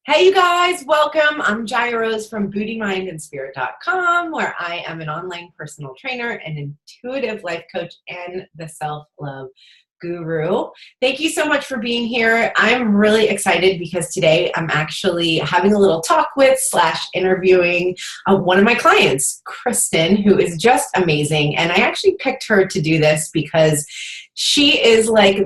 Hey, you guys, welcome. I'm Jaya Rose from BootyMindAndSpirit.com, where I am an online personal trainer and intuitive life coach and the self-love guru. Thank you so much for being here. I'm really excited because today I'm actually having a little talk with / interviewing one of my clients, Kristen, who is just amazing. And I actually picked her to do this because she is like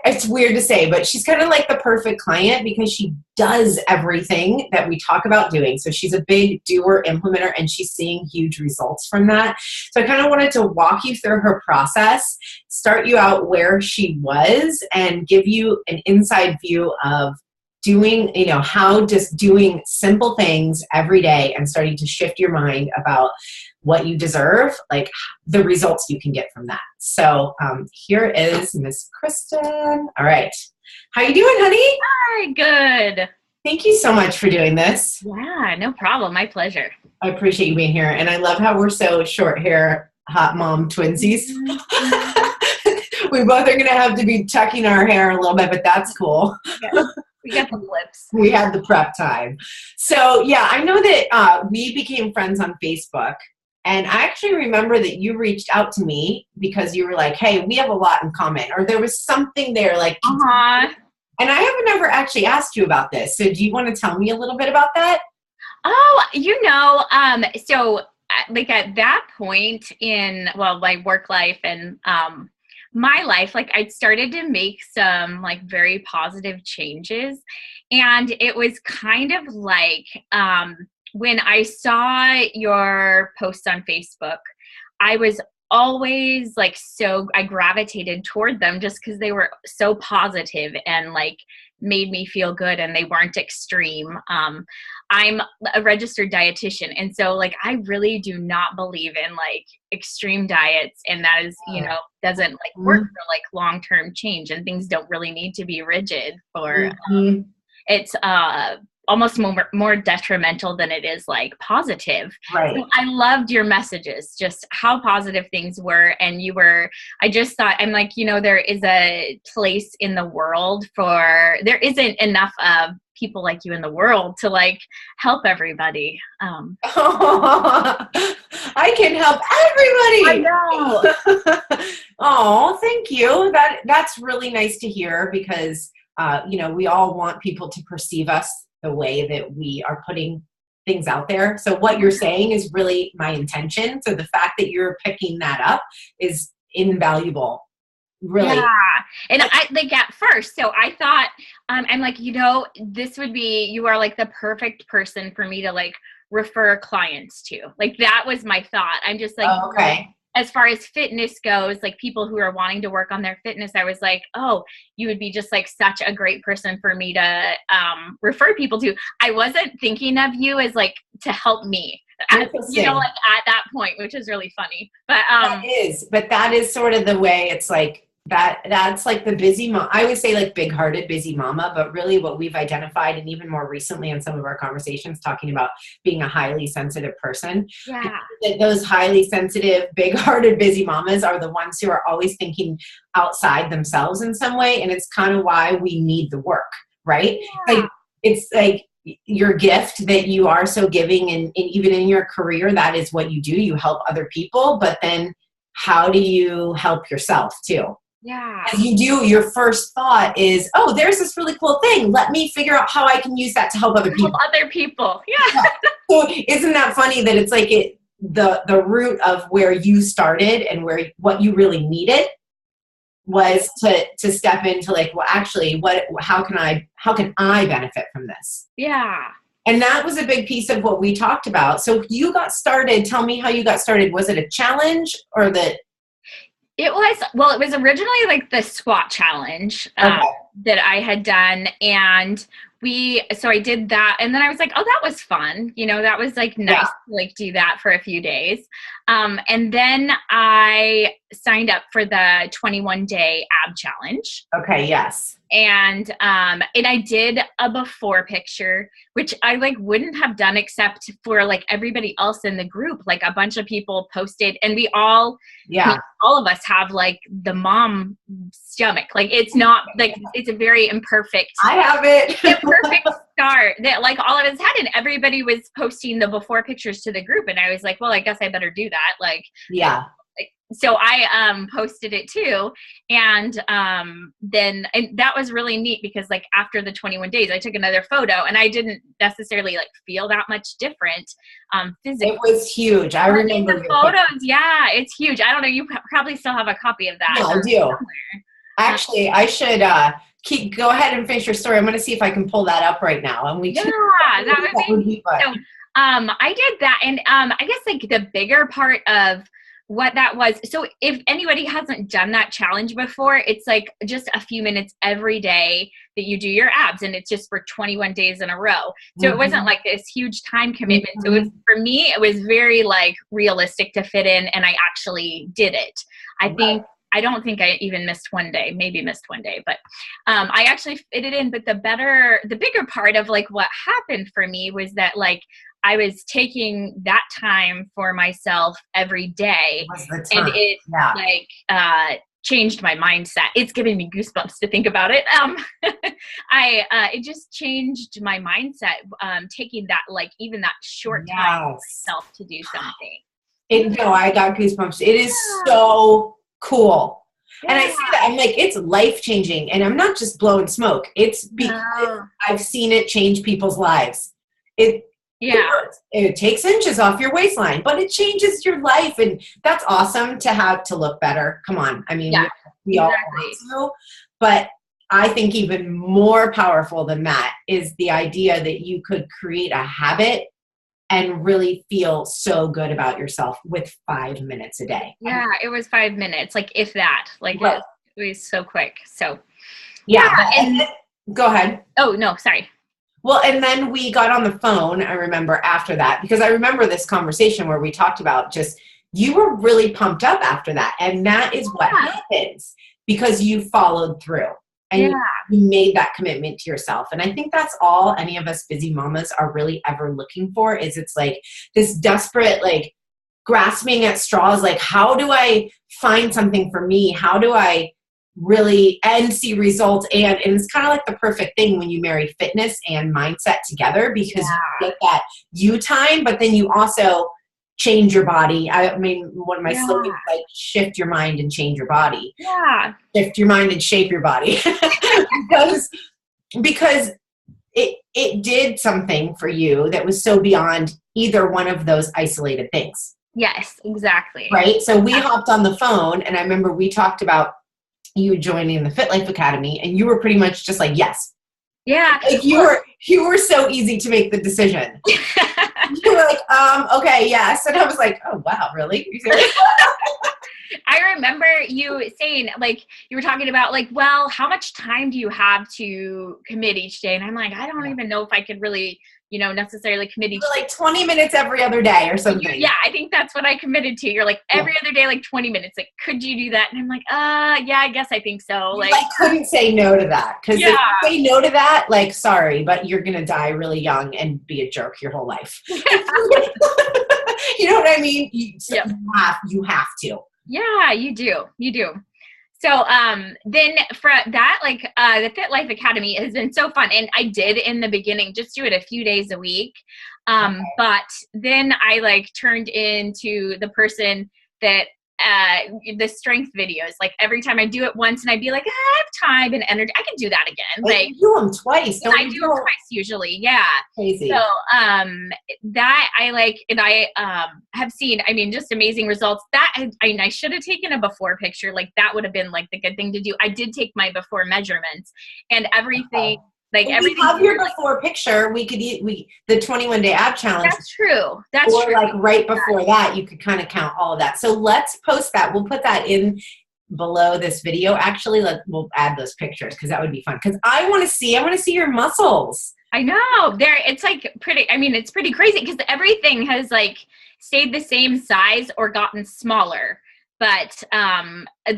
it's weird to say, but she's kind of like the perfect client because she does everything that we talk about doing. So she's a big doer, implementer, and she's seeing huge results from that. So I kind of wanted to walk you through her process, start you out where she was, and give you an inside view of doing, how just doing simple things every day and starting to shift your mind about what you deserve, like the results you can get from that. So here is Miss Kristen. All right. How you doing, honey? Hi, good. Thank you so much for doing this. Yeah, no problem. My pleasure. I appreciate you being here. And I love how we're so short hair, hot mom twinsies. We both are going to have to be tucking our hair a little bit, but that's cool. Yeah. We got the flips. We had the prep time. So yeah, I know that we became friends on Facebook. And I actually remember that you reached out to me because you were like, hey, we have a lot in common. Or there was something there like, and I haven't ever actually asked you about this. So do you want to tell me a little bit about that? Oh, so like at that point in, my work life and my life, like I'd started to make some like very positive changes. And it was kind of like, when I saw your posts on Facebook, I was always like, I gravitated toward them just because they were so positive and like made me feel good and they weren't extreme. I'm a registered dietitian. And so like, I really do not believe in like extreme diets. And that is, doesn't like work for like long-term change, and things don't really need to be rigid for, it's, almost more detrimental than it is like positive. Right. So I loved your messages, just how positive things were. And I just thought, I'm like, there is a place in the world there isn't enough of people like you in the world to like help everybody. I can help everybody. I know. Oh, thank you. That's really nice to hear because, we all want people to perceive us the way that we are putting things out there. So what you're saying is really my intention. So the fact that you're picking that up is invaluable. Really. Yeah. And I like at first, so I thought, I'm like, you are like the perfect person for me to like refer clients to. Like that was my thought. I'm just like, okay. As far as fitness goes, like people who are wanting to work on their fitness, I was like, oh, you would be just like such a great person for me to refer people to. I wasn't thinking of you as like to help me, like at that point, which is really funny. But that is sort of the way it's like that's like the busy mom. I always say like big-hearted busy mama, but really what we've identified, and even more recently in some of our conversations talking about being a highly sensitive person, that those highly sensitive, big-hearted busy mamas are the ones who are always thinking outside themselves in some way. And it's kind of why we need the work, right? Yeah. Like it's like your gift that you are so giving, and even in your career, that is what you do. You help other people, but then how do you help yourself too? Yeah. As you do, your first thought is, oh, there's this really cool thing. Let me figure out how I can use that to help other people. Yeah. So isn't that funny that it's like the root of where you started and what you really needed was to step into like, well, actually, how can I benefit from this? Yeah. And that was a big piece of what we talked about. So you got started. Tell me how you got started. Was it a challenge or It was originally like the squat challenge that I had done. And so I did that. And then I was like, oh, that was fun. That was like nice to like do that for a few days. And then I signed up for the 21-day ab challenge. Okay. Yes. And I did a before picture, which I like wouldn't have done except for like everybody else in the group. Like a bunch of people posted, and we all of us have like the mom stomach. Like it's not like it's a very imperfect. I have it. Imperfect start that like all of us had, and everybody was posting the before pictures to the group, and I was like, well, I guess I better do that. Like, yeah. So I posted it too, and then and that was really neat because like after the 21 days, I took another photo, and I didn't necessarily like feel that much different physically. It was huge. I remember the photos. Yeah, it's huge. I don't know. You probably still have a copy of that. Yeah, I do. Somewhere. Actually, I should go ahead and finish your story. I'm going to see if I can pull that up right now, and we can. Yeah, that would be fun. So, I did that, and I guess like the bigger part of what that was. So if anybody hasn't done that challenge before, it's like just a few minutes every day that you do your abs, and it's just for 21 days in a row. So it wasn't like this huge time commitment. So it was, for me, it was very like realistic to fit in, and I actually did it. I don't think I even missed one day, maybe missed one day, but I actually fit it in. But the bigger part of like what happened for me was that like I was taking that time for myself every day, and it like changed my mindset. It's giving me goosebumps to think about it. It just changed my mindset, taking that like even that short time for myself to do something. No, I got goosebumps. It is so cool. Yeah. And I see that, I'm like, it's life-changing, and I'm not just blowing smoke. It's because I've seen it change people's lives. It takes inches off your waistline, but it changes your life, and that's awesome to have to look better. Come on. I mean, we all want to, but I think even more powerful than that is the idea that you could create a habit and really feel so good about yourself with 5 minutes a day. Yeah, it was 5 minutes, like if that. Like it was so quick. So and go ahead. Oh no, sorry. Well, and then we got on the phone, I remember, after that, because I remember this conversation where we talked about just, you were really pumped up after that. And that is what happens because you followed through and you made that commitment to yourself. And I think that's all any of us busy mamas are really ever looking for, is it's like this desperate, like grasping at straws, like, how do I find something for me? How do I really and see results? And it's kind of like the perfect thing when you marry fitness and mindset together, because you get that you time, but then you also change your body. I mean, one of my slogans is like, shift your mind and change your body. Yeah. Shift your mind and shape your body. because it did something for you that was so beyond either one of those isolated things. Yes, exactly. Right? So we hopped on the phone, and I remember we talked about you joining the FitLife Academy, and you were pretty much just like, yes. Yeah. Like you were so easy to make the decision. You were like, okay, yes. And I was like, oh wow, really? I remember you saying, like, you were talking about like, well, how much time do you have to commit each day? And I'm like, I don't even know if I could really, necessarily commit each day. Like 20 minutes every other day or something. Yeah, I think that's what I committed to. You're like every other day, like 20 minutes. Like, could you do that? And I'm like, yeah, I guess I think so. Like, I couldn't say no to that. Because if you say no to that, like, sorry, but you're going to die really young and be a jerk your whole life. You know what I mean? You have to. Yeah, you do. You do. So then for that, like the FitLife Academy has been so fun. And I did in the beginning just do it a few days a week. But then I like turned into the person that the strength videos, like every time I do it once and I'd be like, I have time and energy, I can do that again. Like, you do them twice. I do them twice usually. Yeah. Crazy. So that I like, and I have seen, I mean, just amazing results. That I should have taken a before picture. Like that would have been like the good thing to do. I did take my before measurements and everything. Like everything. Have your before picture. We could the 21-day ab challenge. That's true. That's or true. Like right before that, you could kind of count all of that. So let's post that. We'll put that in below this video. Actually, we'll add those pictures because that would be fun. Because I want to see your muscles. I know. It's like pretty. I mean, it's pretty crazy because everything has like stayed the same size or gotten smaller. But,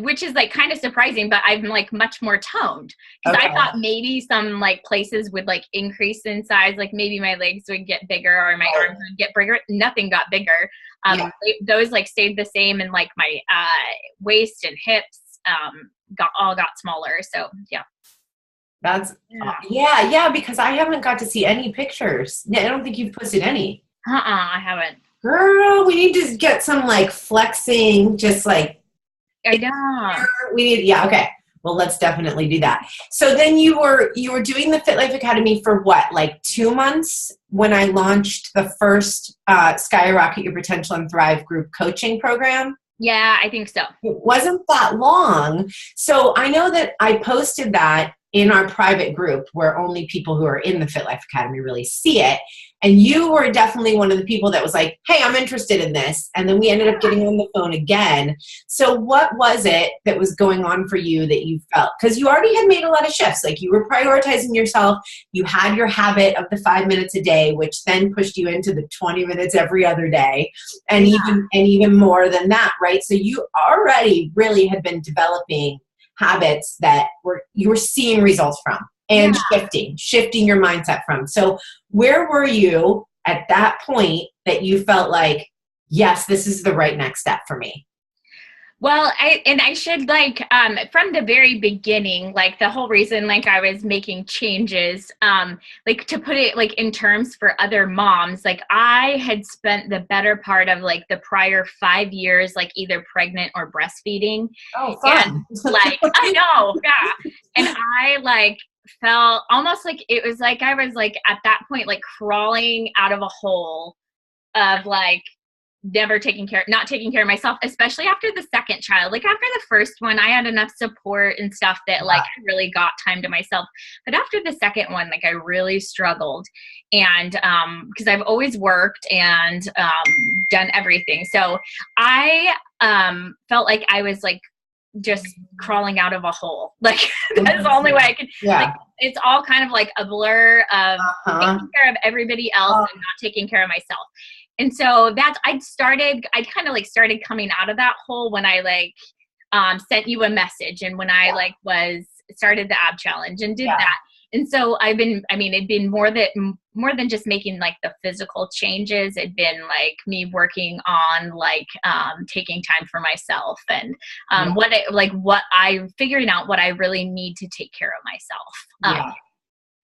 which is like kind of surprising, but I'm like much more toned because I thought maybe some like places would like increase in size. Like maybe my legs would get bigger or my arms would get bigger. Nothing got bigger. Those like stayed the same, and like my, waist and hips, got smaller. So yeah. That's, Yeah. yeah, because I haven't got to see any pictures. I don't think you've posted any. I haven't. Girl, we need to get some like flexing, just like, I know. we need, yeah, okay. Well, let's definitely do that. So then you were doing the FitLife Academy for what, like 2 months when I launched the first Skyrocket Your Potential and Thrive group coaching program? Yeah, I think so. It wasn't that long. So I know that I posted that in our private group where only people who are in the FitLife Academy really see it. And you were definitely one of the people that was like, hey, I'm interested in this. And then we ended up getting on the phone again. So what was it that was going on for you that you felt? Because you already had made a lot of shifts. Like you were prioritizing yourself. You had your habit of the 5 minutes a day, which then pushed you into the 20 minutes every other day. And even more than that, right? So you already really had been developing habits that you were seeing results from and shifting your mindset from. So where were you at that point that you felt like, yes, this is the right next step for me? Well, I should like from the very beginning, like the whole reason like I was making changes, like to put it like in terms for other moms, like I had spent the better part of like the prior 5 years, like either pregnant or breastfeeding. Oh, fun. And like, I know, yeah. And I like felt almost like it was like I was like at that point, like crawling out of a hole of like, not taking care of myself, especially after the second child. Like after the first one, I had enough support and stuff that like I really got time to myself. But after the second one, like I really struggled. And because I've always worked and done everything. So I felt like I was like just crawling out of a hole. Like that's the only way I could. Yeah. Like, it's all kind of like a blur of taking care of everybody else and not taking care of myself. And so that's, I kind of like started coming out of that hole when I like sent you a message and when I like started the ab challenge and did that. And so it'd been more than just making like the physical changes. It'd been like me working on like taking time for myself and figuring out what I really need to take care of myself,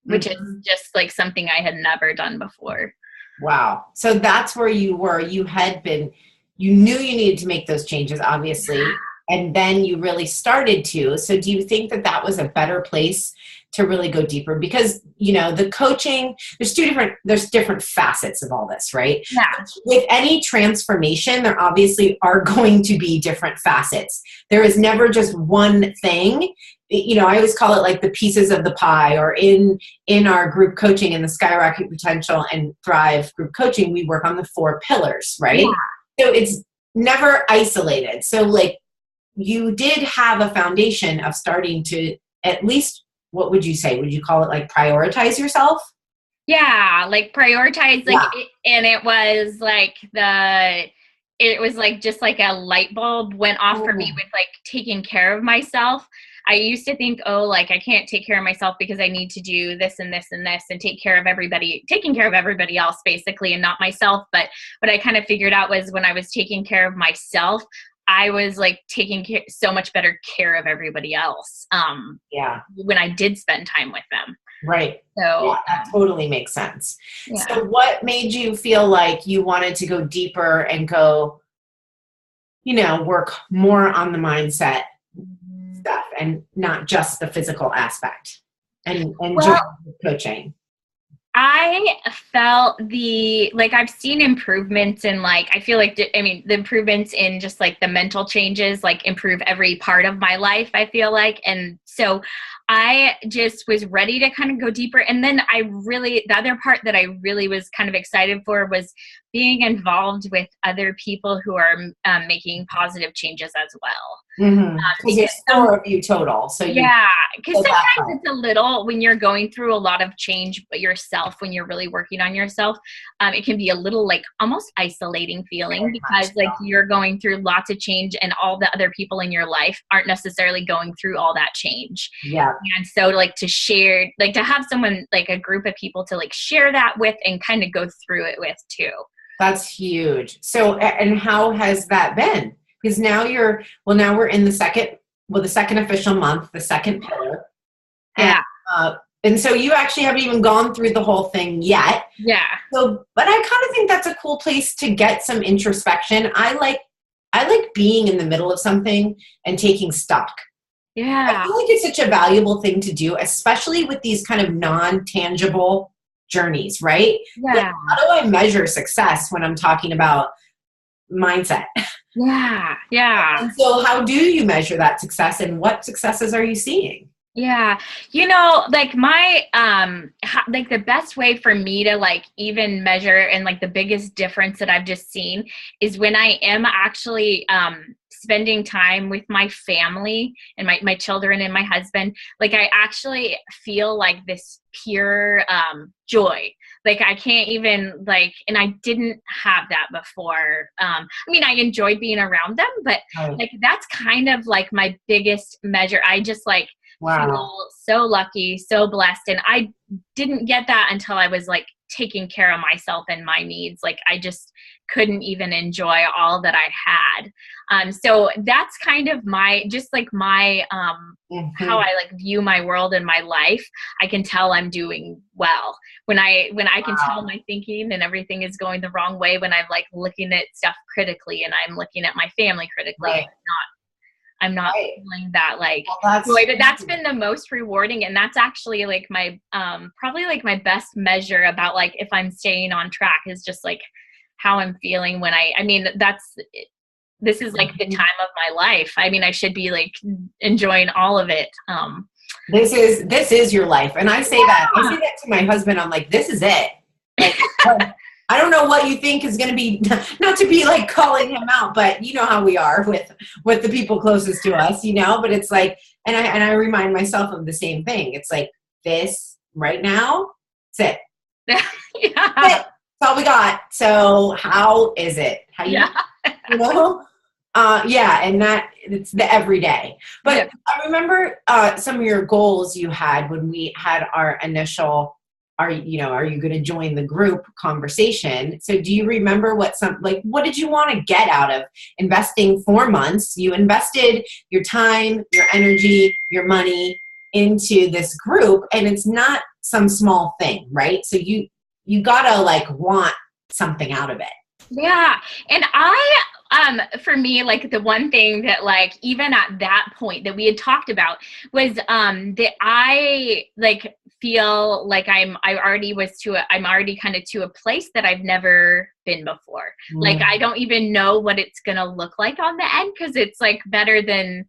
which is just like something I had never done before. Wow. So that's where you were. You knew you needed to make those changes, obviously, and then you really started to. So do you think that that was a better place to really go deeper? Because, you know, the coaching, there's different facets of all this, right? Yeah. With any transformation, there obviously are going to be different facets. There is never just one thing. You know, I always call it like the pieces of the pie, or in our group coaching, in the Skyrocket Potential and Thrive group coaching, we work on the 4 pillars, right? Yeah. So it's never isolated. So like you did have a foundation of starting to, at least, what would you say? Would you call it like prioritize yourself? Yeah, like prioritize, like, and it was like just like a light bulb went off for me with like taking care of myself. I used to think, oh, like I can't take care of myself because I need to do this and this and this and taking care of everybody else basically and not myself. But what I kind of figured out was when I was taking care of myself, I was like taking so much better care of everybody else. When I did spend time with them. Right. So that totally makes sense. Yeah. So what made you feel like you wanted to go deeper and go, you know, work more on the mindset stuff and not just the physical aspect and coaching? I felt I've seen improvements in I feel like, the improvements in just like the mental changes, like improve every part of my life, I feel like. And so I just was ready to kind of go deeper. And then the other part that I really was kind of excited for was being involved with other people who are making positive changes as well. Because 4 of you total. So because sometimes it's a little, when you're going through a lot of change but yourself, when you're really working on yourself, it can be a little like almost isolating feeling because like you're going through lots of change and all the other people in your life aren't necessarily going through all that change. Yeah. And so like to share, like to have someone, like a group of people to like share that with and kind of go through it with too. That's huge. So, and how has that been? Because now now we're in the second official month, the second pillar. Yeah. And so you actually haven't even gone through the whole thing yet. Yeah. So, but I kind of think that's a cool place to get some introspection. I like being in the middle of something and taking stock. Yeah. I feel like it's such a valuable thing to do, especially with these kind of non-tangible journeys, right? Yeah. Like, how do I measure success when I'm talking about mindset? Yeah. Yeah. And so how do you measure that success, and what successes are you seeing? Yeah. Like like the best way for me to like even measure, and like the biggest difference that I've just seen is when I am actually spending time with my family and my children and my husband. Like I actually feel like this pure joy. Like I can't even like, and I didn't have that before. I mean, I enjoyed being around them, but like that's kind of like my biggest measure. I just like feel so lucky, so blessed. And I didn't get that until I was like taking care of myself and my needs. Like I just couldn't even enjoy all that I had. So that's kind of my, just like my, how I like view my world and my life. I can tell I'm doing well when I can tell my thinking and everything is going the wrong way, when I'm like looking at stuff critically and I'm looking at my family critically. Right. I'm not feeling that like joy, but that's been the most rewarding. And that's actually like my, probably like my best measure about like, if I'm staying on track, is just like how I'm feeling when I mean, this is like the time of my life. I mean, I should be like enjoying all of it. This is your life. And I say that to my husband. I'm like, this is it. Like, I don't know what you think is going to be, not to be like calling him out, but you know how we are with the people closest to us, but it's like, and I remind myself of the same thing. It's like, this right now, that's it. Yeah. That's all we got. So how is it? How you, and that it's the everyday. But I remember some of your goals you had when we had our initial, are you going to join the group conversation? So do you remember what did you want to get out of investing 4 months? You invested your time, your energy, your money into this group, and it's not some small thing, right? So you gotta like want something out of it. Yeah. And for me, like the one thing that like, even at that point that we had talked about was, that I like feel like I'm already kind of to a place that I've never been before. Like, I don't even know what it's going to look like on the end. 'Cause it's like better than,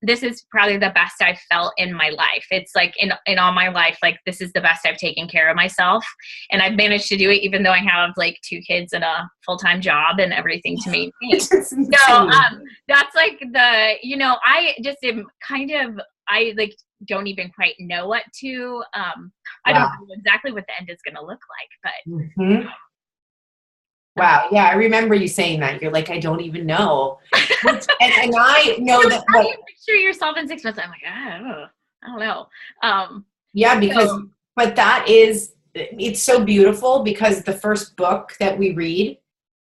this is probably the best I've felt in my life. It's like in all my life, like this is the best I've taken care of myself. And I've managed to do it even though I have like 2 kids and a full-time job and everything to maintain. So that's like I just am I like don't even quite know what to, I don't know exactly what the end is going to look like, but wow. Yeah. I remember you saying that. You're like, I don't even know. and I know that. How do you picture yourself in 6 months? I'm like, I don't know. But it's so beautiful, because the first book that we read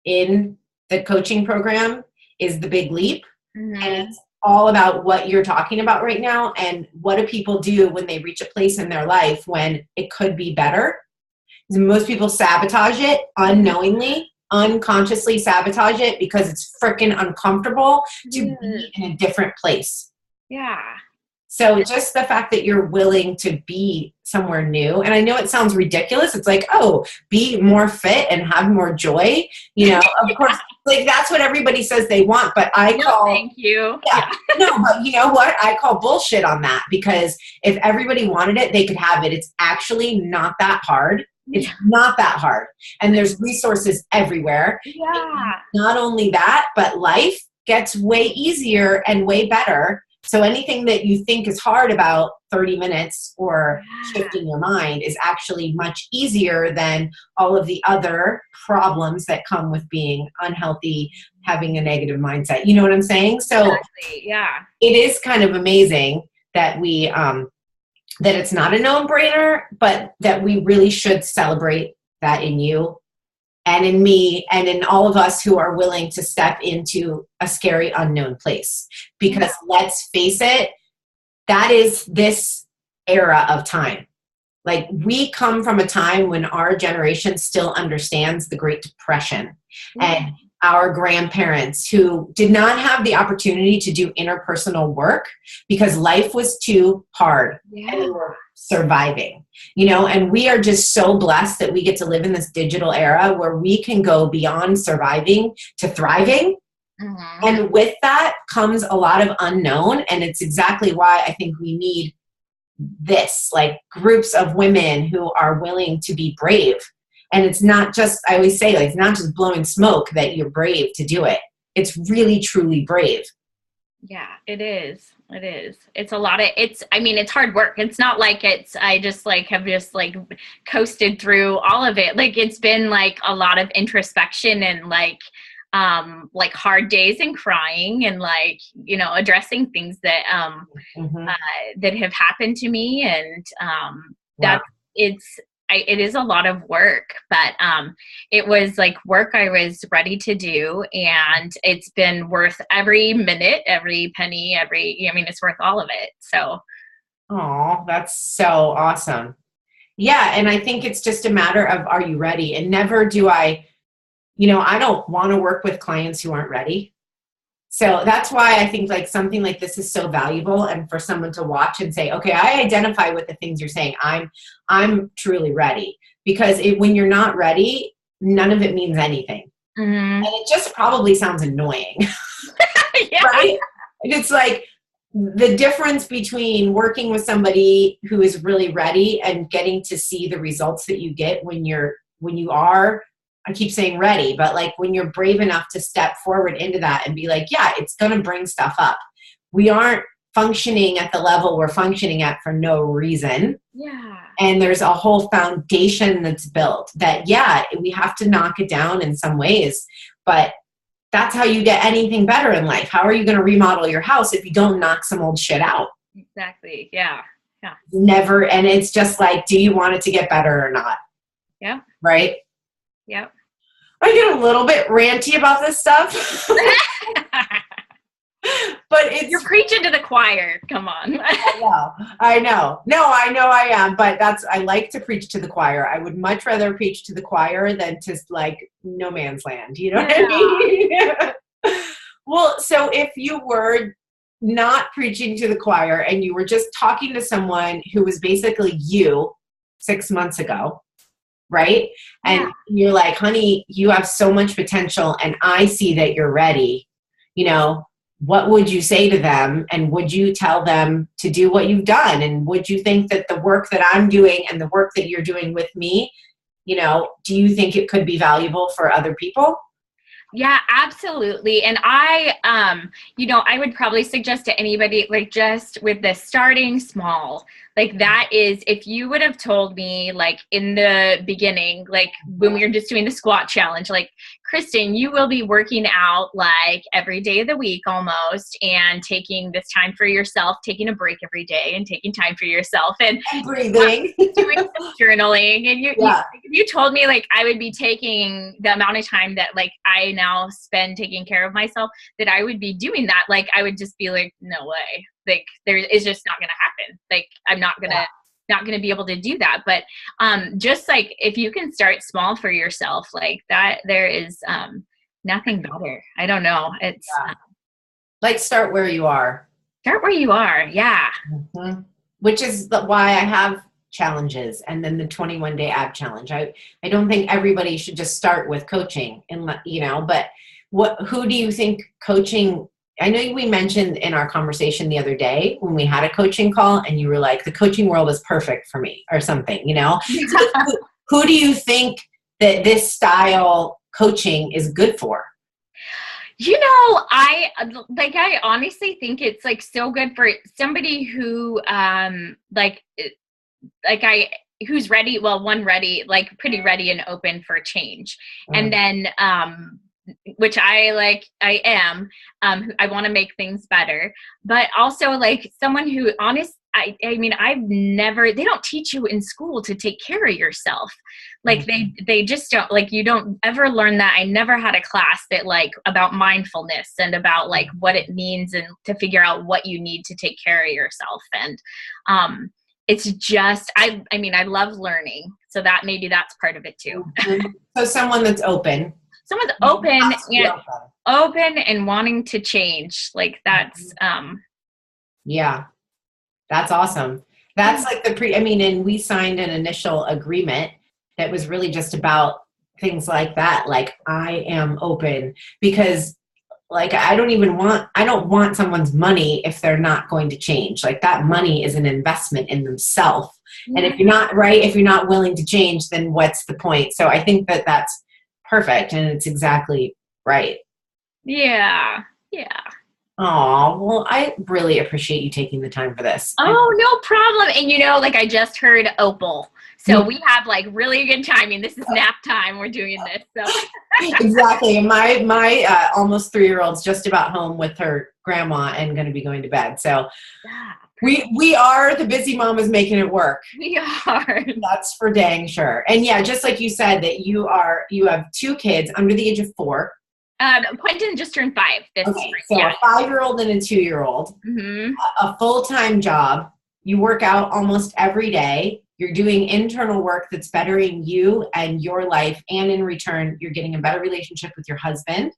in the coaching program is The Big Leap. Mm-hmm. And it's all about what you're talking about right now. And what do people do when they reach a place in their life when it could be better? Most people sabotage it unknowingly. Unconsciously sabotage it because it's freaking uncomfortable to be in a different place. Yeah. So just the fact that you're willing to be somewhere new, and I know it sounds ridiculous. It's like, oh, be more fit and have more joy. Of course, like that's what everybody says they want, but thank you. Yeah. No, but you know what? I call bullshit on that, because if everybody wanted it, they could have it. It's actually not that hard. It's not that hard. And there's resources everywhere. Yeah. And not only that, but life gets way easier and way better. So anything that you think is hard about 30 minutes or shifting your mind is actually much easier than all of the other problems that come with being unhealthy, having a negative mindset. You know what I'm saying? So it is kind of amazing that we, that it's not a no-brainer, but that we really should celebrate that in you and in me and in all of us who are willing to step into a scary unknown place. Because let's face it, that is this era of time. Like, we come from a time when our generation still understands the Great Depression, and our grandparents who did not have the opportunity to do interpersonal work because life was too hard and they were surviving, and we are just so blessed that we get to live in this digital era where we can go beyond surviving to thriving. And with that comes a lot of unknown. And it's exactly why I think we need this, like, groups of women who are willing to be brave. And it's not just, I always say, like, it's not just blowing smoke that you're brave to do it. It's really, truly brave. Yeah, it is. It is. It's a lot of, it's hard work. It's not like I just like have just like coasted through all of it. Like, it's been like a lot of introspection and like hard days and crying and like, addressing things that, that have happened to me. And, it is a lot of work, but it was like work I was ready to do, and it's been worth every minute, every penny, it's worth all of it. So. Oh, that's so awesome. Yeah. And I think it's just a matter of, are you ready? And never do I don't want to work with clients who aren't ready. So that's why I think like something like this is so valuable, and for someone to watch and say, okay, I identify with the things you're saying. I'm truly ready, because when you're not ready, none of it means anything. And it just probably sounds annoying. Yeah. Right? And it's like the difference between working with somebody who is really ready and getting to see the results that you get when you are, I keep saying ready, but like when you're brave enough to step forward into that and be like, yeah, it's going to bring stuff up. We aren't functioning at the level we're functioning at for no reason. Yeah. And there's a whole foundation that's built that, yeah, we have to knock it down in some ways, but that's how you get anything better in life. How are you going to remodel your house if you don't knock some old shit out? Exactly. Yeah. Yeah. Never. And it's just like, do you want it to get better or not? Yeah. Right? Yep. I get a little bit ranty about this stuff. But you're preaching to the choir. Come on. I know. No, I know I am, but I like to preach to the choir. I would much rather preach to the choir than to like no man's land. You know what I mean? Well, so if you were not preaching to the choir and you were just talking to someone who was basically you 6 months ago, right? And you're like, honey, you have so much potential and I see that you're ready. What would you say to them? And would you tell them to do what you've done? And would you think that the work that I'm doing and the work that you're doing with me, do you think it could be valuable for other people? Yeah, absolutely. And I would probably suggest to anybody, like, just with the starting small, like that is, if you would have told me like in the beginning, like when we were just doing the squat challenge, like, Kristen, you will be working out like every day of the week almost, and taking this time for yourself, taking a break every day and taking time for yourself and breathing, doing some journaling. And you told me like I would be taking the amount of time that like I now spend taking care of myself, that I would be doing that. Like, I would just be like, no way. Like, it's just not going to happen. Like, I'm not going to be able to do that. But just like, if you can start small for yourself, like that, there is nothing better. I don't know. It's like, start where you are. Start where you are. Yeah. Mm-hmm. Which is why I have challenges, and then the 21-day ab challenge. I don't think everybody should just start with coaching, and but who do you think coaching? I know we mentioned in our conversation the other day when we had a coaching call, and you were like, the coaching world is perfect for me, or something, So who do you think that this style coaching is good for? I honestly think it's like so good for somebody who who's ready, ready, like pretty ready and open for change. And then which I am, I want to make things better, but also like someone who they don't teach you in school to take care of yourself. Like they just don't, like, you don't ever learn that. I never had a class that like about mindfulness and about like what it means and to figure out what you need to take care of yourself. And it's just, I mean, I love learning. So that maybe that's part of it too. So someone that's open. Someone's open and wanting to change. Like that's, yeah, that's awesome. That's like and we signed an initial agreement that was really just about things like that. Like, I am open because like, I don't want someone's money if they're not going to change. Like, that money is an investment in themselves. And if you're not willing to change, then what's the point? So I think that that's perfect. And it's exactly right. Yeah. Yeah. Oh, well, I really appreciate you taking the time for this. Oh, no problem. And like I just heard Opal. So we have like really good timing. This is nap time. We're doing this. So exactly. And my almost 3-year-old's just about home with her grandma and going to be going to bed. So we are the busy mamas making it work. We are. That's for dang sure. And yeah, just like you said that you have 2 kids under the age of 4. Quentin just turned 5 this spring. So a 5-year-old and a 2-year-old, a full-time job. You work out almost every day. You're doing internal work that's bettering you and your life. And in return, you're getting a better relationship with your husband,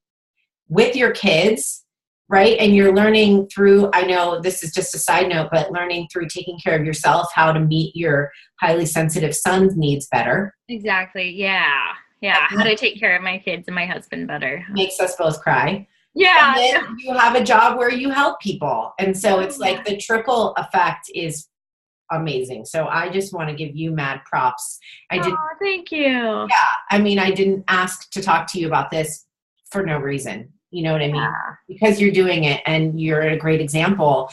with your kids, right? And you're learning through, I know this is just a side note, but learning through taking care of yourself, how to meet your highly sensitive son's needs better. Exactly. Yeah. Yeah. How to take care of my kids and my husband better. Makes us both cry. Yeah. And then you have a job where you help people. And so it's like the trickle effect is amazing. So I just want to give you mad props. Thank you. Yeah. I mean, I didn't ask to talk to you about this for no reason. You know what I mean? Because you're doing it and you're a great example.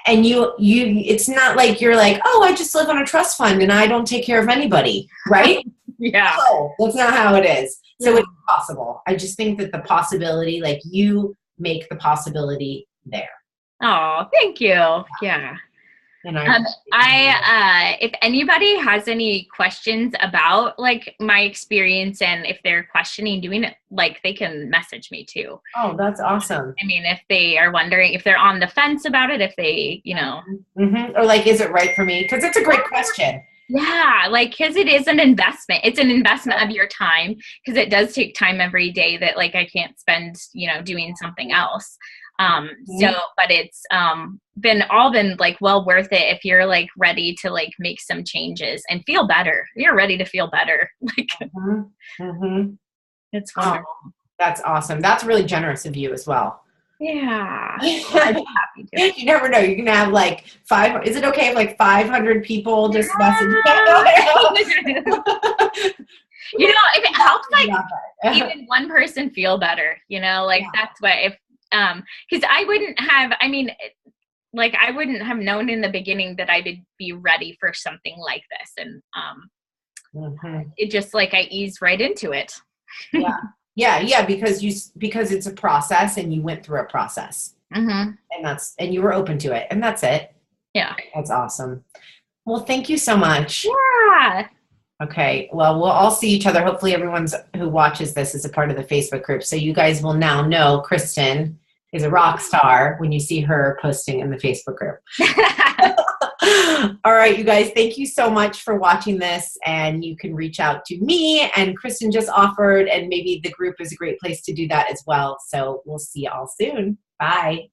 And you it's not like you're like, oh, I just live on a trust fund and I don't take care of anybody. Right? Yeah. No, that's not how it is. So it's possible. I just think that the possibility, like, you make the possibility there. Oh, thank you. Yeah. And if anybody has any questions about like my experience and if they're questioning doing it, like they can message me too. Oh, that's awesome. I mean, if they are wondering, if they're on the fence about it, if they, or like, is it right for me? Because it's a great question. Yeah, like, because it is an investment. It's an investment of your time, because it does take time every day that like I can't spend, doing something else. But it's been like well worth it if you're like ready to like make some changes and feel better. You're ready to feel better. Like it's wonderful. Oh, that's awesome. That's really generous of you as well. Yeah. I'd be happy to. You never know. You're going to have like is it okay if like 500 people just message you? If it helps like even one person feel better, that's what, if because I wouldn't have known in the beginning that I would be ready for something like this. And it just like I eased right into it. Yeah, because it's a process and you went through a process. And you were open to it, and that's it. Yeah. That's awesome. Well, thank you so much. Yeah. Okay. Well, we'll all see each other. Hopefully everyone who watches this is a part of the Facebook group. So you guys will now know Kristen is a rock star when you see her posting in the Facebook group. All right, you guys, thank you so much for watching this. And you can reach out to me, and Kristen just offered, and maybe the group is a great place to do that as well. So we'll see you all soon. Bye.